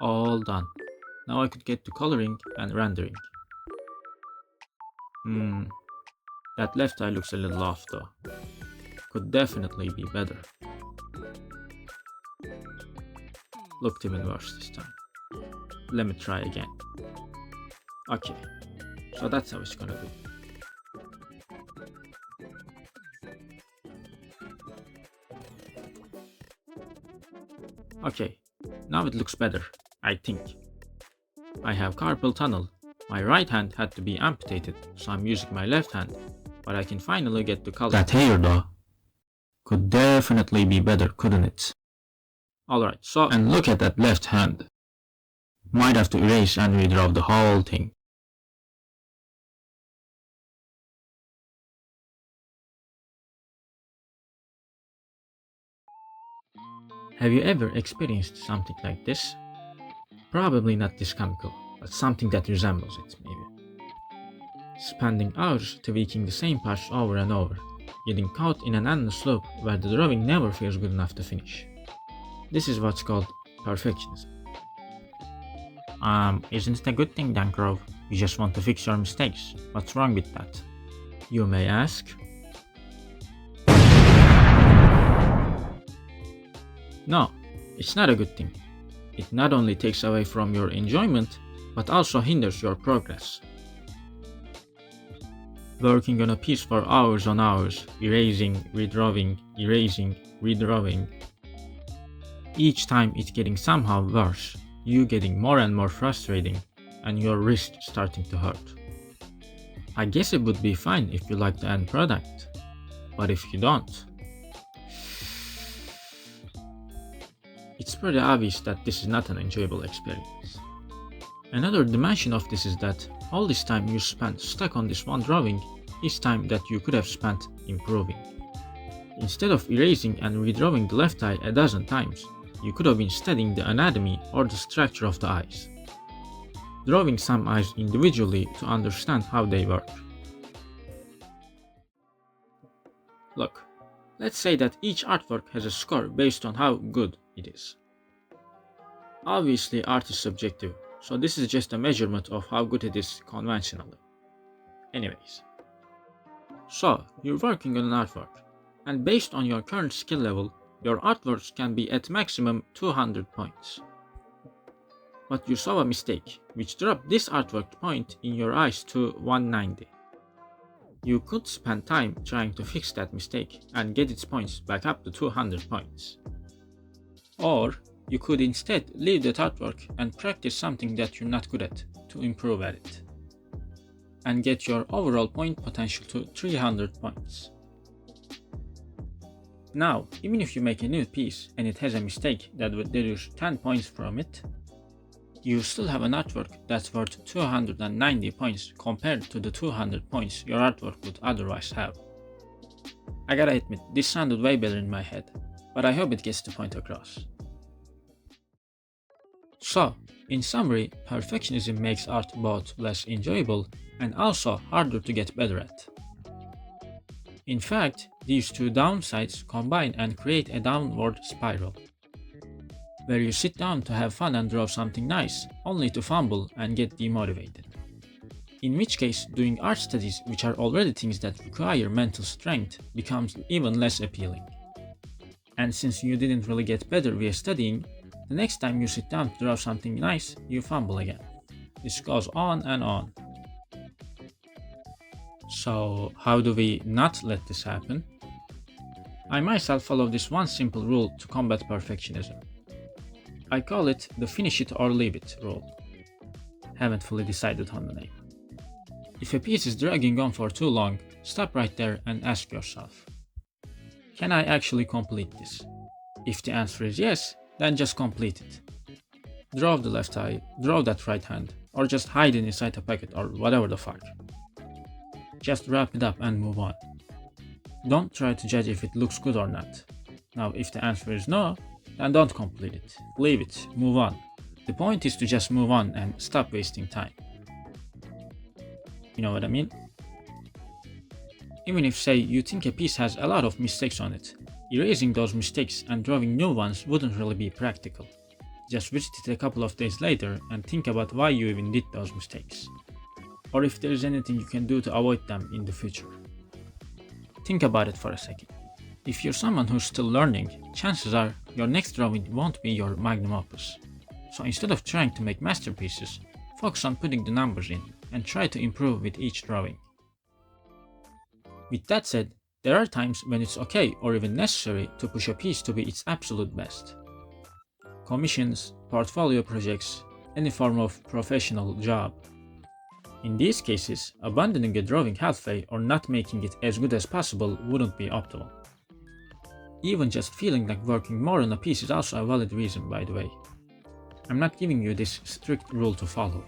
All done. Now I could get to coloring and rendering. That left eye looks a little off though. Could definitely be better. Looked even worse this time. Let me try again. Okay, so that's how it's gonna be. Okay, now it looks better, I think. I have carpal tunnel. My right hand had to be amputated, so I'm using my left hand, but I can finally get to color. That hair though could definitely be better, couldn't it? Alright, so and look at that left hand. Might have to erase and redraw the whole thing. Have you ever experienced something like this? Probably not this comical, but something that resembles it, maybe. Spending hours tweaking the same patch over and over, getting caught in an endless loop where the drawing never feels good enough to finish. This is what's called perfectionism. Isn't it a good thing, Dan Grove? You just want to fix your mistakes. What's wrong with that? You may ask. No, it's not a good thing. It not only takes away from your enjoyment, but also hinders your progress. Working on a piece for hours on hours, erasing, redrawing, each time it's getting somehow worse, you getting more and more frustrating, and your wrist starting to hurt. I guess it would be fine if you like the end product, but if you don't, it's pretty obvious that this is not an enjoyable experience. Another dimension of this is that all this time you spent stuck on this one drawing is time that you could have spent improving. Instead of erasing and redrawing the left eye a dozen times, you could have been studying the anatomy or the structure of the eyes. Drawing some eyes individually to understand how they work. Look, let's say that each artwork has a score based on how good it is. Obviously, art is subjective, so this is just a measurement of how good it is conventionally. Anyways. So, you're working on an artwork, and based on your current skill level, your artworks can be at maximum 200 points. But you saw a mistake, which dropped this artwork point in your eyes to 190. You could spend time trying to fix that mistake and get its points back up to 200 points. Or, you could instead leave that artwork and practice something that you're not good at to improve at it, and get your overall point potential to 300 points. Now, even if you make a new piece and it has a mistake that would reduce 10 points from it, you still have an artwork that's worth 290 points compared to the 200 points your artwork would otherwise have. I gotta admit, this sounded way better in my head, but I hope it gets the point across. So, in summary, perfectionism makes art both less enjoyable and also harder to get better at. In fact, these two downsides combine and create a downward spiral, where you sit down to have fun and draw something nice, only to fumble and get demotivated. In which case, doing art studies, which are already things that require mental strength, becomes even less appealing. And since you didn't really get better via studying, the next time you sit down to draw something nice, you fumble again. This goes on and on. So, how do we not let this happen? I myself follow this one simple rule to combat perfectionism. I call it the finish it or leave it rule. Haven't fully decided on the name. If a piece is dragging on for too long, stop right there and ask yourself, can I actually complete this? If the answer is yes, then just complete it. Draw the left eye, draw that right hand, or just hide it inside a pocket or whatever the fuck. Just wrap it up and move on. Don't try to judge if it looks good or not. Now, if the answer is no, then don't complete it. Leave it, move on. The point is to just move on and stop wasting time. You know what I mean? Even if, say, you think a piece has a lot of mistakes on it, erasing those mistakes and drawing new ones wouldn't really be practical. just visit it a couple of days later and think about why you even did those mistakes, or if there is anything you can do to avoid them in the future. Think about it for a second. If you're someone who's still learning, chances are your next drawing won't be your magnum opus. So instead of trying to make masterpieces, focus on putting the numbers in and try to improve with each drawing. With that said, there are times when it's okay or even necessary to push a piece to be its absolute best. Commissions, portfolio projects, any form of professional job. In these cases, abandoning a drawing halfway or not making it as good as possible wouldn't be optimal. Even just feeling like working more on a piece is also a valid reason, by the way. I'm not giving you this strict rule to follow,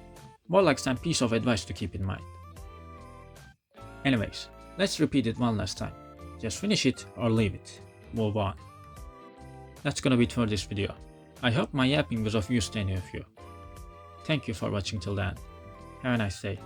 more like some piece of advice to keep in mind. Anyways, let's repeat it one last time. Just finish it or leave it. Move on. That's gonna be it for this video. I hope my yapping was of use to any of you. Thank you for watching till then. Have a nice day.